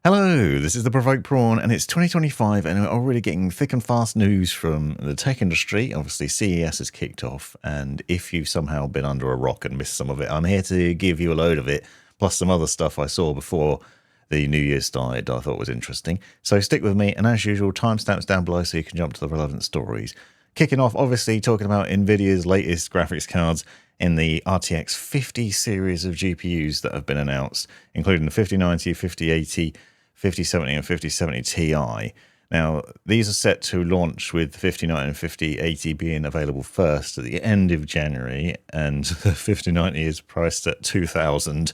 Hello, this is the Provoked Prawn, and it's 2025, and we're already getting thick and fast news from the tech industry. Obviously, CES has kicked off, and if you've somehow been under a rock and missed some of it, I'm here to give you a load of it, plus some other stuff I saw before the New Year started I thought was interesting. So stick with me, and as usual, timestamps down below so you can jump to the relevant stories. Kicking off, obviously, talking about Nvidia's latest graphics cards in the RTX 50 series of GPUs that have been announced, including the 5090, 5080, 5070 and 5070 Ti. Now, these are set to launch with the 5090 and 5080 being available first at the end of January, and the 5090 is priced at $2,000,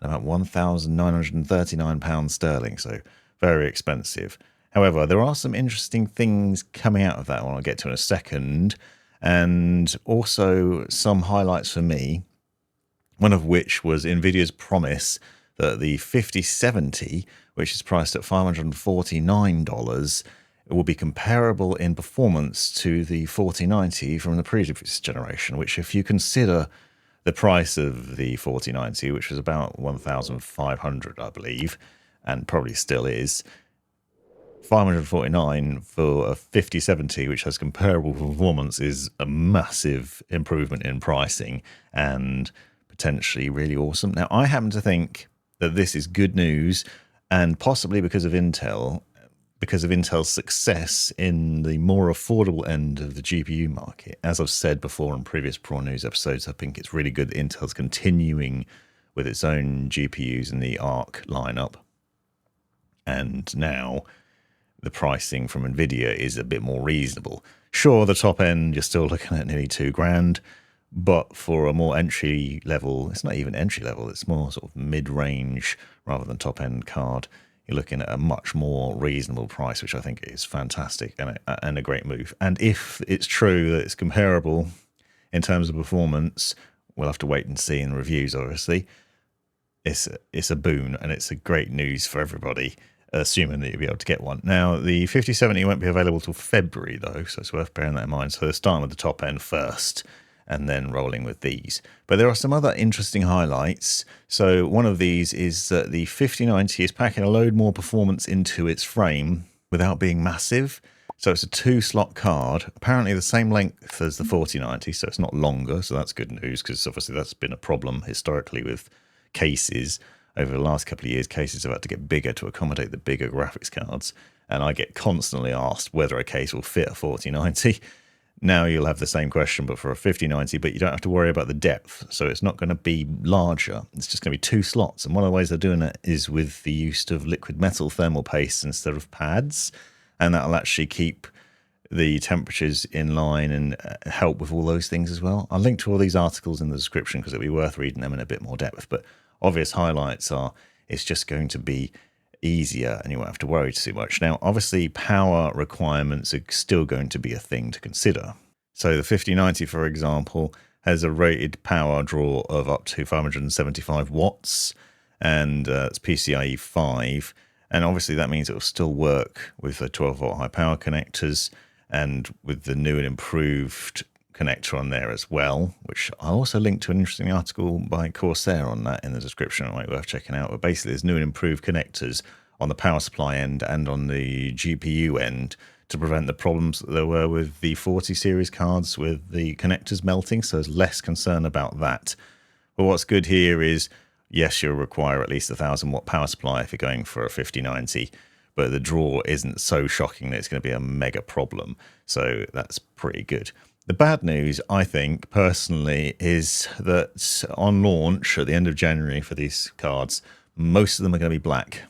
about £1,939 sterling, so very expensive. However, there are some interesting things coming out of that one I'll get to in a second, and also some highlights for me, one of which was Nvidia's promise that the 5070, which is priced at $549, will be comparable in performance to the 4090 from the previous generation, which if you consider the price of the 4090, which was about $1,500, I believe, and probably still is, $549 for a 5070, which has comparable performance, is a massive improvement in pricing and potentially really awesome. Now, I happen to think that this is good news, and possibly because of Intel's success in the more affordable end of the GPU market. As I've said before in previous Prawn News episodes, I think it's really good that Intel's continuing with its own GPUs in the Arc lineup, and now the pricing from Nvidia is a bit more reasonable. Sure, the top end, you're still looking at nearly $2,000, but for a more entry level, it's not even entry level, it's more sort of mid-range rather than top end card. You're looking at a much more reasonable price, which I think is fantastic and a great move. And if it's true that it's comparable in terms of performance, we'll have to wait and see in the reviews, obviously. It's a boon, and it's a great news for everybody, assuming that you'll be able to get one. Now, the 5070 won't be available till February, though, so it's worth bearing that in mind. So they're starting with the top end first, and then rolling with these. But there are some other interesting highlights. So one of these is that the 5090 is packing a load more performance into its frame without being massive. So it's a 2-slot card, apparently the same length as the 4090, so it's not longer. So that's good news, because obviously that's been a problem historically with cases. Over the last couple of years, cases have had to get bigger to accommodate the bigger graphics cards. And I get constantly asked whether a case will fit a 4090. Now you'll have the same question, but for a 5090, but you don't have to worry about the depth. So it's not going to be larger. It's just going to be 2 slots. And one of the ways they're doing it is with the use of liquid metal thermal paste instead of pads. And that'll actually keep the temperatures in line and help with all those things as well. I'll link to all these articles in the description because it'll be worth reading them in a bit more depth. But obvious highlights are it's just going to be easier and you won't have to worry too much. Now, obviously, power requirements are still going to be a thing to consider. So the 5090, for example, has a rated power draw of up to 575 watts, and it's PCIe 5. And obviously that means it will still work with the 12-volt high power connectors and with the new and improved connector on there as well, which I'll also link to an interesting article by Corsair on that in the description. It might be worth checking out. But basically, there's new and improved connectors on the power supply end and on the GPU end to prevent the problems that there were with the 40 series cards with the connectors melting. So there's less concern about that. But what's good here is, yes, you'll require at least a 1,000-watt power supply if you're going for a 5090, but the draw isn't so shocking that it's going to be a mega problem. So that's pretty good. The bad news, I think, personally, is that on launch at the end of January for these cards, most of them are going to be black.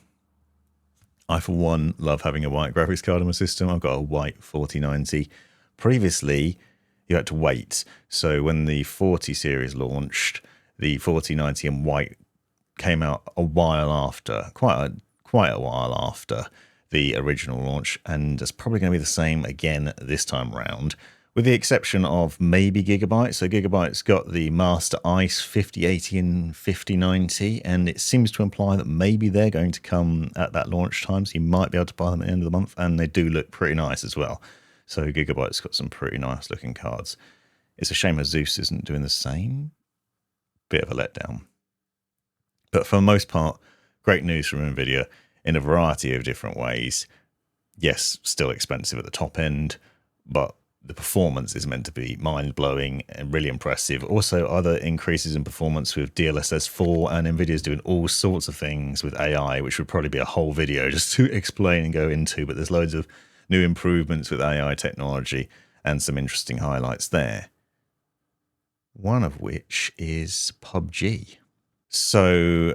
I, for one, love having a white graphics card in my system. I've got a white 4090. Previously, you had to wait. So when the 40 series launched, the 4090 in white came out a while after, quite a while after the original launch, and it's probably going to be the same again this time round, with the exception of maybe Gigabyte. So Gigabyte's got the Master Ice 5080 and 5090, and it seems to imply that maybe they're going to come at that launch time, so you might be able to buy them at the end of the month, and they do look pretty nice as well. So Gigabyte's got some pretty nice looking cards. It's a shame Asus isn't doing the same. Bit of a letdown. But for the most part, great news from Nvidia in a variety of different ways. Yes, still expensive at the top end, but the performance is meant to be mind-blowing and really impressive. Also, other increases in performance with DLSS 4, and Nvidia's doing all sorts of things with AI, which would probably be a whole video just to explain and go into, but there's loads of new improvements with AI technology and some interesting highlights there. One of which is PUBG. So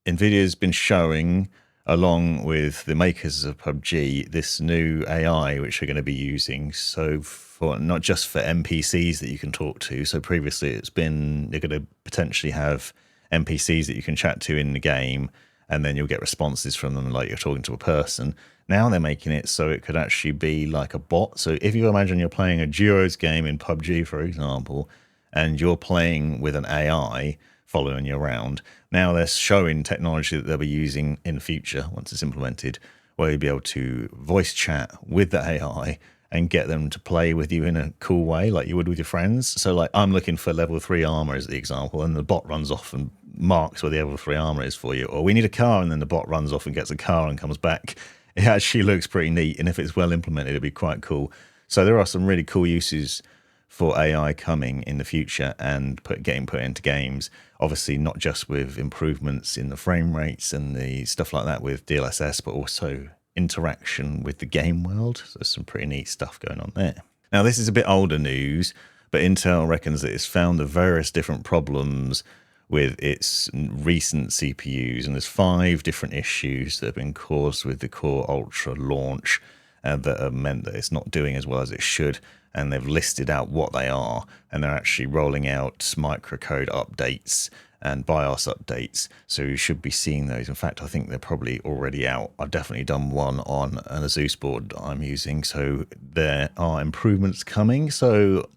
Nvidia's been showing, along with the makers of PUBG, this new AI which they're going to be using. So for not just for NPCs that you can talk to. So previously it's been, they're going to potentially have NPCs that you can chat to in the game, and then you'll get responses from them like you're talking to a person. Now they're making it so it could actually be like a bot. So if you imagine you're playing a duos game in PUBG, for example, and you're playing with an AI following you around, now they're showing technology that they'll be using in the future once it's implemented, where you'll be able to voice chat with the AI and get them to play with you in a cool way like you would with your friends. So like I'm looking for level 3 armor as the example, and the bot runs off and marks where the level 3 armor is for you. Or we need a car, and then the bot runs off and gets a car and comes back. It actually looks pretty neat, and if it's well implemented, it'd be quite cool. So there are some really cool uses for AI coming in the future and getting put into games. Obviously, not just with improvements in the frame rates and the stuff like that with DLSS, but also interaction with the game world. So there's some pretty neat stuff going on there. Now, this is a bit older news, but Intel reckons that it's found the various different problems with its recent CPUs, and there's 5 different issues that have been caused with the Core Ultra launch that have meant that it's not doing as well as it should, and they've listed out what they are, and they're actually rolling out microcode updates and BIOS updates, so you should be seeing those. In fact, I think they're probably already out. I've definitely done one on an Asus board that I'm using, so there are improvements coming. So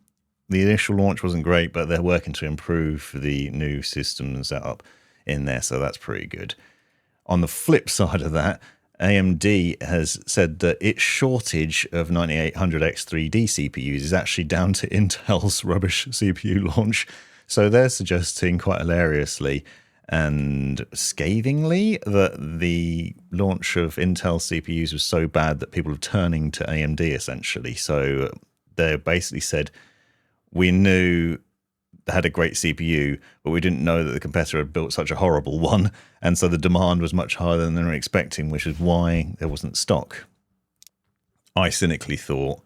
the initial launch wasn't great, but they're working to improve the new system and setup in there, so that's pretty good. On the flip side of that, AMD has said that its shortage of 9800X3D CPUs is actually down to Intel's rubbish CPU launch. So they're suggesting quite hilariously and scathingly that the launch of Intel CPUs was so bad that people are turning to AMD essentially. So they basically said, we knew they had a great CPU, but we didn't know that the competitor had built such a horrible one. And so the demand was much higher than they were expecting, which is why there wasn't stock. I cynically thought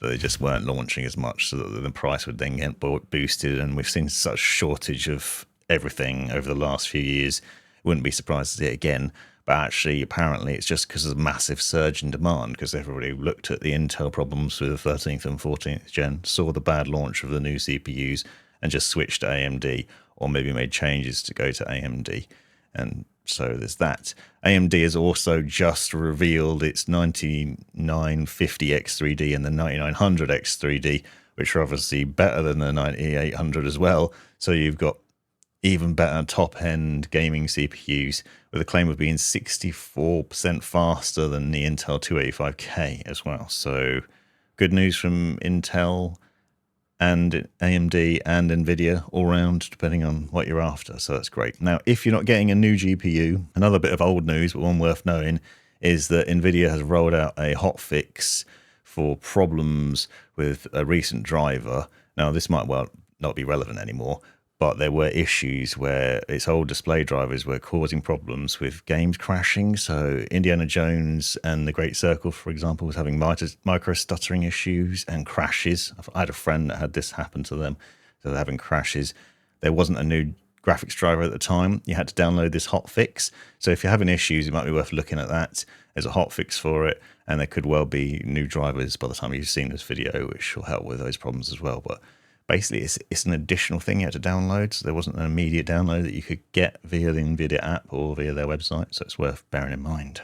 that they just weren't launching as much so that the price would then get boosted. And we've seen such shortage of everything over the last few years. Wouldn't be surprised to see it again. But actually, apparently, it's just because of the massive surge in demand, because everybody looked at the Intel problems with the 13th and 14th gen, saw the bad launch of the new CPUs, and just switched to AMD, or maybe made changes to go to AMD. And so there's that. AMD has also just revealed its 9950X3D and the 9900X3D, which are obviously better than the 9800 as well. So you've got even better top-end gaming CPUs, with a claim of being 64% faster than the Intel 285K as well. So good news from Intel and AMD and Nvidia all round, depending on what you're after. So that's great. Now, if you're not getting a new GPU, another bit of old news, but one worth knowing, is that Nvidia has rolled out a hotfix for problems with a recent driver. Now, this might well not be relevant anymore, but there were issues where its old display drivers were causing problems with games crashing. So Indiana Jones and The Great Circle, for example, was having micro stuttering issues and crashes. I had a friend that had this happen to them. So they're having crashes. There wasn't a new graphics driver at the time. You had to download this hotfix. So if you're having issues, it might be worth looking at that. There's a hotfix for it, and there could well be new drivers by the time you've seen this video, which will help with those problems as well. But basically, it's an additional thing you had to download, so there wasn't an immediate download that you could get via the Nvidia app or via their website, so it's worth bearing in mind.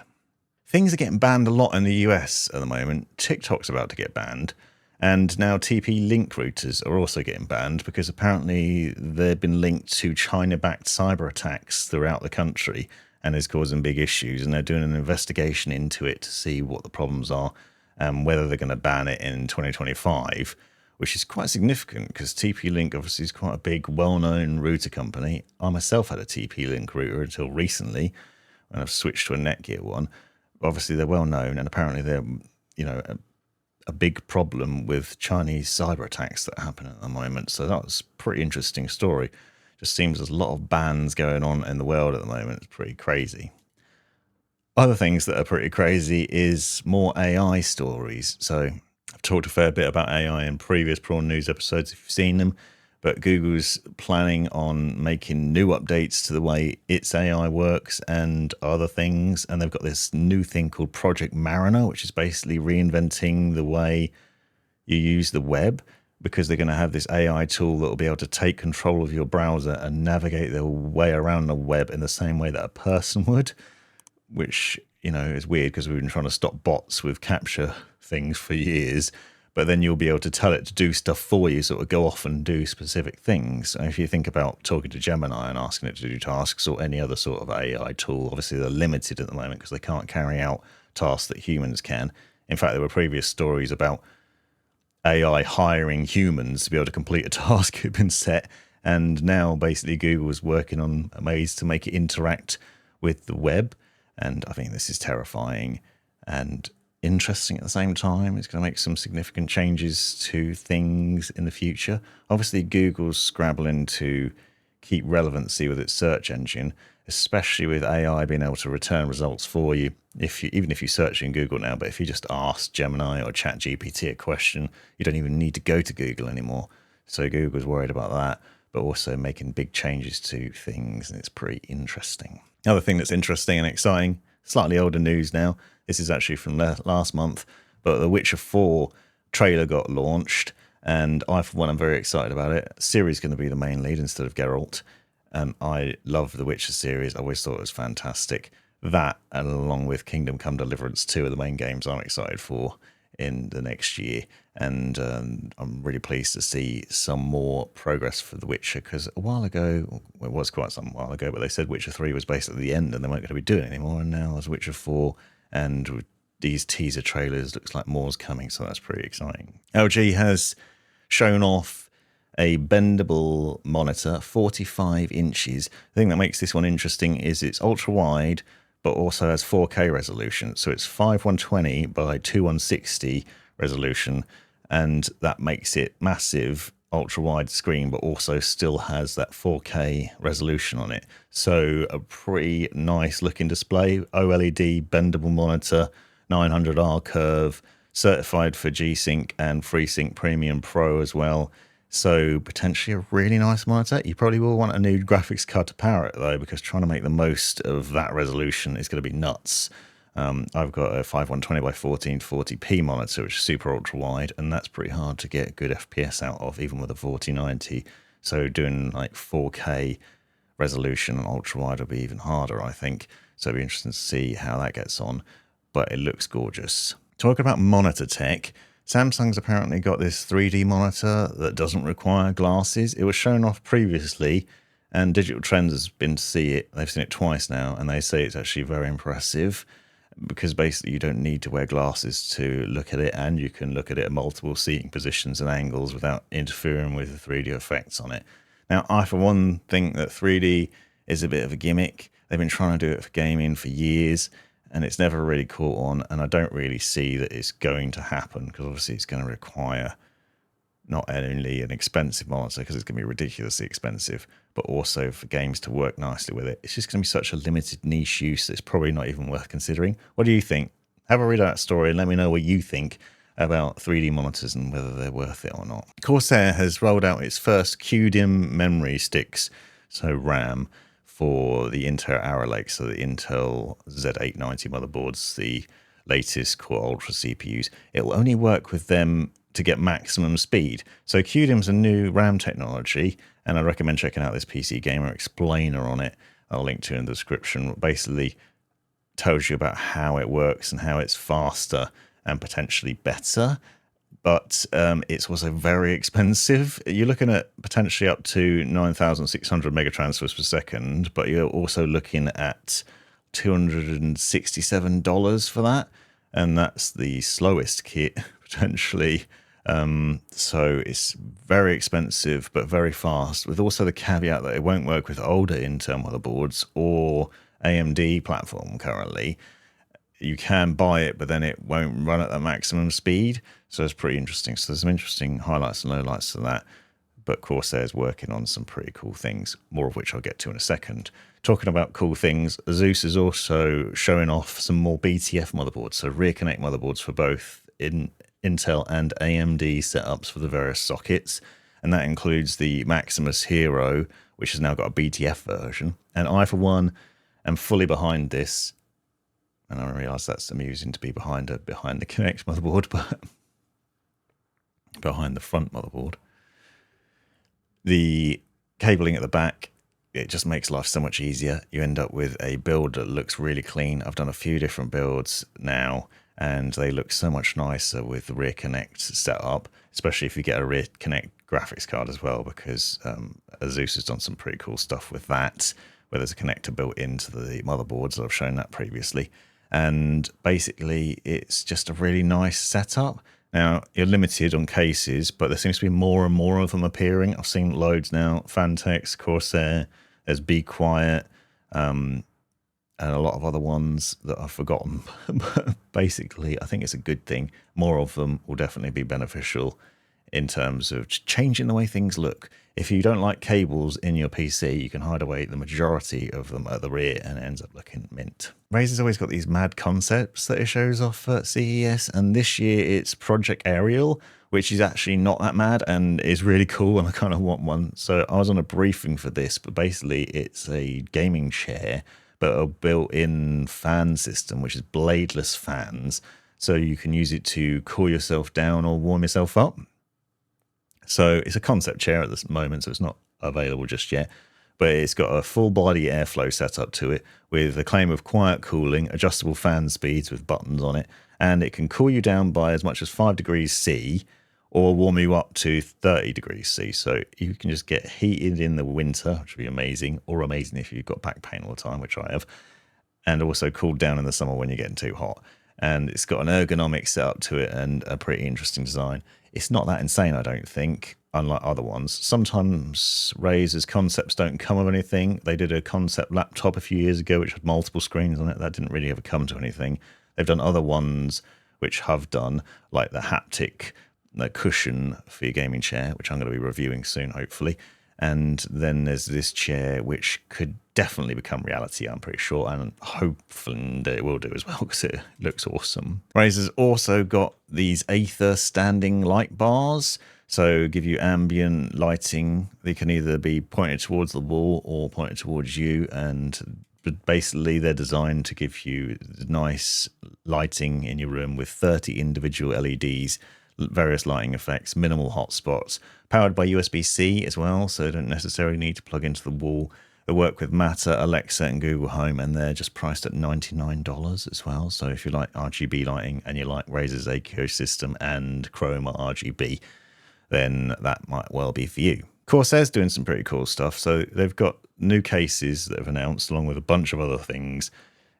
Things are getting banned a lot in the US at the moment. TikTok's about to get banned, and now TP-Link routers are also getting banned because apparently they've been linked to China-backed cyber attacks throughout the country and is causing big issues, and they're doing an investigation into it to see what the problems are and whether they're going to ban it in 2025. Which is quite significant because TP-Link obviously is quite a big, well-known router company. I myself had a TP-Link router until recently, and I've switched to a Netgear one. Obviously, they're well known, and apparently they're, a big problem with Chinese cyber attacks that happen at the moment. So that was a pretty interesting story. Just seems there's a lot of bans going on in the world at the moment. It's pretty crazy. Other things that are pretty crazy is more AI stories. So I've talked a fair bit about AI in previous Prawn News episodes if you've seen them, but Google's planning on making new updates to the way its AI works and other things. And they've got this new thing called Project Mariner, which is basically reinventing the way you use the web, because they're going to have this AI tool that will be able to take control of your browser and navigate their way around the web in the same way that a person would, which, is weird because we've been trying to stop bots with capture things for years. But then you'll be able to tell it to do stuff for you, so it'll go off and do specific things. And if you think about talking to Gemini and asking it to do tasks or any other sort of AI tool, obviously they're limited at the moment because they can't carry out tasks that humans can. In fact, there were previous stories about AI hiring humans to be able to complete a task that had been set. And now basically Google is working on ways to make it interact with the web. And I think this is terrifying and interesting at the same time. It's going to make some significant changes to things in the future. Obviously, Google's scrabbling to keep relevancy with its search engine, especially with AI being able to return results for you. Even if you search in Google now, but if you just ask Gemini or ChatGPT a question, you don't even need to go to Google anymore. So Google's worried about that, but also making big changes to things, and it's pretty interesting. Another thing that's interesting and exciting, slightly older news now. This is actually from last month, but The Witcher 4 trailer got launched, and I, for one, am very excited about it. Ciri's going to be the main lead instead of Geralt, and I love the Witcher series. I always thought it was fantastic. That, and along with Kingdom Come Deliverance 2, are the main games I'm excited for in the next year. And I'm really pleased to see some more progress for The Witcher, because a while ago, well, it was quite some while ago, but they said Witcher 3 was basically the end and they weren't going to be doing it anymore. And now there's Witcher 4, and with these teaser trailers, looks like more's coming, so that's pretty exciting. LG has shown off a bendable monitor, 45 inches. The thing that makes this one interesting is it's ultra wide, but also has 4K resolution. So it's 5120 by 2160 resolution, and that makes it massive, ultra wide screen, but also still has that 4K resolution on it. So a pretty nice looking display. OLED bendable monitor, 900R curve, certified for G-Sync and FreeSync Premium Pro as well. So potentially a really nice monitor. You probably will want a new graphics card to power it though, because trying to make the most of that resolution is going to be nuts. I've got a 5120 by 1440p monitor, which is super ultra wide, and that's pretty hard to get good FPS out of, even with a 4090. So doing like 4K resolution and ultra wide will be even harder, I think. So it'll be interesting to see how that gets on, but it looks gorgeous. Talking about monitor tech, Samsung's apparently got this 3D monitor that doesn't require glasses. It was shown off previously, and Digital Trends has been to see it. They've seen it twice now, and they say it's actually very impressive, because basically you don't need to wear glasses to look at it, and you can look at it at multiple seating positions and angles without interfering with the 3D effects on it. Now, I, for one, think that 3D is a bit of a gimmick. They've been trying to do it for gaming for years, and it's never really caught on, and I don't really see that it's going to happen, because obviously it's going to require not only an expensive monitor, because it's going to be ridiculously expensive, but also for games to work nicely with it. It's just going to be such a limited niche use that it's probably not even worth considering. What do you think? Have a read of that story and let me know what you think about 3D monitors and whether they're worth it or not. Corsair has rolled out its first CUDIMM memory sticks, so RAM, for the Intel Arrow Lake, so the Intel Z890 motherboards, the latest Core Ultra CPUs. It will only work with them to get maximum speed. So CUDIMM's a new RAM technology, and I recommend checking out this PC Gamer explainer on it. I'll link to it in the description. It basically tells you about how it works and how it's faster and potentially better. But it's also very expensive. You're looking at potentially up to 9,600 megatransfers per second, but you're also looking at $267 for that. And that's the slowest kit, potentially. So it's very expensive, but very fast, with also the caveat that it won't work with older Intel motherboards or AMD platform currently. You can buy it, but then it won't run at the maximum speed. So it's pretty interesting. So there's some interesting highlights and lowlights to that. But Corsair is working on some pretty cool things, more of which I'll get to in a second. Talking about cool things, Asus is also showing off some more BTF motherboards, so rear connect motherboards for both Intel and AMD setups for the various sockets. And that includes the Maximus Hero, which has now got a BTF version. And I, for one, am fully behind this. And I realise that's amusing to be behind the Connect motherboard, but behind the front motherboard. The cabling at the back, it just makes life so much easier. You end up with a build that looks really clean. I've done a few different builds now, and they look so much nicer with the rear connect set up, especially if you get a rear connect graphics card as well, because Asus has done some pretty cool stuff with that, where there's a connector built into the motherboards. I've shown that previously. And basically, it's just a really nice setup. Now, you're limited on cases, but there seems to be more and more of them appearing. I've seen loads now. Fantex, Corsair, there's Be Quiet, and a lot of other ones that I've forgotten. But basically, I think it's a good thing. More of them will definitely be beneficial in terms of changing the way things look. If you don't like cables in your PC, you can hide away the majority of them at the rear and it ends up looking mint. Razer's always got these mad concepts that it shows off at CES, and this year it's Project Aerial, which is actually not that mad and is really cool, and I kind of want one. So I was on a briefing for this, but basically it's a gaming chair, but a built-in fan system, which is bladeless fans, so you can use it to cool yourself down or warm yourself up. So it's a concept chair at this moment, so it's not available just yet. But it's got a full body airflow setup to it with a claim of quiet cooling, adjustable fan speeds with buttons on it, and it can cool you down by as much as 5 degrees C or warm you up to 30 degrees C. So you can just get heated in the winter, which would be amazing, or amazing if you've got back pain all the time, which I have, and also cooled down in the summer when you're getting too hot. And it's got an ergonomic setup to it and a pretty interesting design. It's not that insane, I don't think, unlike other ones. Sometimes Razer's concepts don't come of anything. They did a concept laptop a few years ago which had multiple screens on it. That didn't really ever come to anything. They've done other ones which have done, like the haptic cushion for your gaming chair, which I'm going to be reviewing soon, hopefully. And then there's this chair which could definitely become reality, I'm pretty sure, and hopefully it will do as well because it looks awesome. Razer's also got these Aether standing light bars, so give you ambient lighting. They can either be pointed towards the wall or pointed towards you, and basically they're designed to give you nice lighting in your room with 30 individual LEDs, various lighting effects, minimal hotspots, powered by USB-C as well, so you don't necessarily need to plug into the wall. They work with Matter, Alexa, and Google Home, and they're just priced at $99 as well. So if you like RGB lighting and you like Razer's ecosystem and Chroma RGB, then that might well be for you. Corsair's doing some pretty cool stuff. So they've got new cases that have announced, along with a bunch of other things,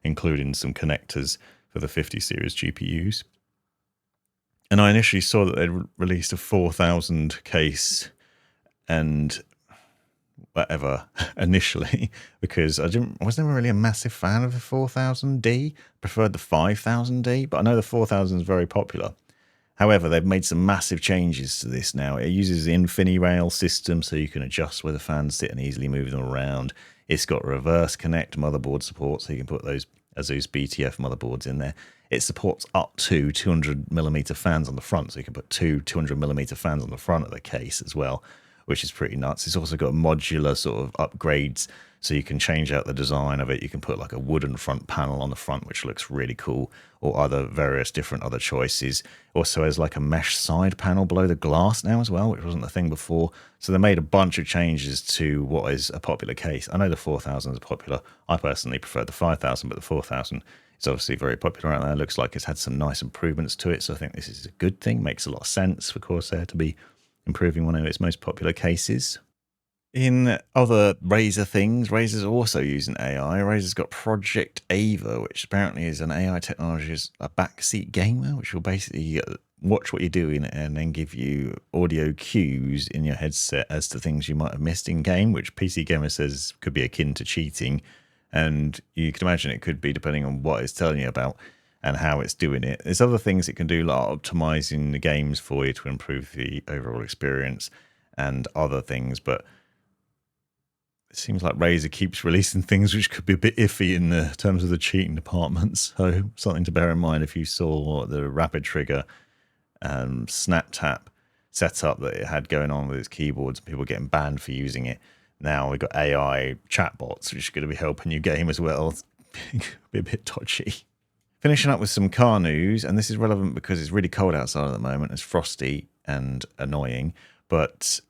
including some connectors for the 50 series GPUs. And I initially saw that they'd released a 4000 case and whatever initially, because I was never really a massive fan of the 4000D. Preferred the 5000D, but I know the 4000 is very popular. However, they've made some massive changes to this now. It uses the InfiniRail system, so you can adjust where the fans sit and easily move them around. It's got reverse connect motherboard support, so you can put those Asus BTF motherboards in there. It supports up to 200mm fans on the front, so you can put two 200mm fans on the front of the case as well, which is pretty nuts. It's also got modular sort of upgrades, so you can change out the design of it. You can put like a wooden front panel on the front, which looks really cool, or other various different other choices. Also has like a mesh side panel below the glass now as well, which wasn't a thing before. So they made a bunch of changes to what is a popular case. I know the 4000 is popular. I personally prefer the 5000, but the 4000 is obviously very popular out there. Looks like it's had some nice improvements to it, so I think this is a good thing. Makes a lot of sense for Corsair to be improving one of its most popular cases. In other Razer things, Razer's also using AI. Razer's got Project Ava, which apparently is an AI technology as a backseat gamer, which will basically watch what you're doing and then give you audio cues in your headset as to things you might have missed in game, which PC Gamer says could be akin to cheating. And you can imagine it could be depending on what it's telling you about and how it's doing it. There's other things it can do, like optimizing the games for you to improve the overall experience and other things. But it seems like Razer keeps releasing things which could be a bit iffy in the terms of the cheating department. So something to bear in mind if you saw the rapid trigger snap tap setup that it had going on with its keyboards, people getting banned for using it. Now we've got AI chatbots, which are going to be helping you game as well. It's be a bit dodgy. Finishing up with some car news, and this is relevant because it's really cold outside at the moment. It's frosty and annoying, but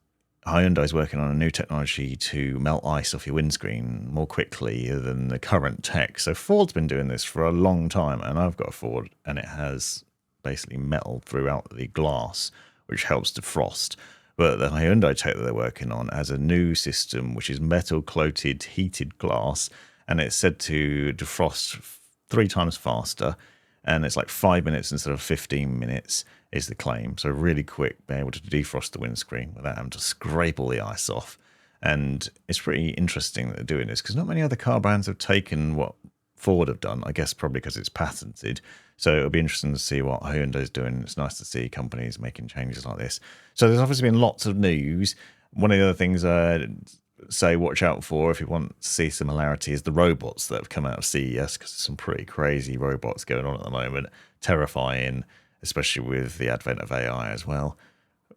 Hyundai is working on a new technology to melt ice off your windscreen more quickly than the current tech. So Ford's been doing this for a long time, and I've got a Ford, and it has basically metal throughout the glass, which helps defrost. But the Hyundai tech that they're working on has a new system, which is metal-coated heated glass, and it's said to defrost 3 times faster, and it's like 5 minutes instead of 15 minutes is the claim. So really quick, being able to defrost the windscreen without having to scrape all the ice off. And it's pretty interesting that they're doing this because not many other car brands have taken what Ford have done, I guess probably because it's patented. So it'll be interesting to see what Hyundai's doing. It's nice to see companies making changes like this. So there's obviously been lots of news. One of the other things say watch out for if you want to see similarity is the robots that have come out of CES, because there's some pretty crazy robots going on at the moment. Terrifying, especially with the advent of AI as well.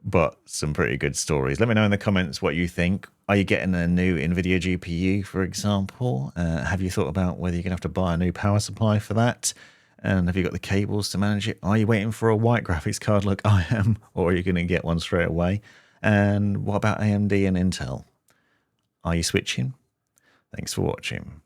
But some pretty good stories. Let me know in the comments what you think. Are you getting a new Nvidia GPU, for example? Have you thought about whether you're going to have to buy a new power supply for that? And have you got the cables to manage it? Are you waiting for a white graphics card like I am? Or are you going to get one straight away? And what about AMD and Intel? Are you switching? Thanks for watching.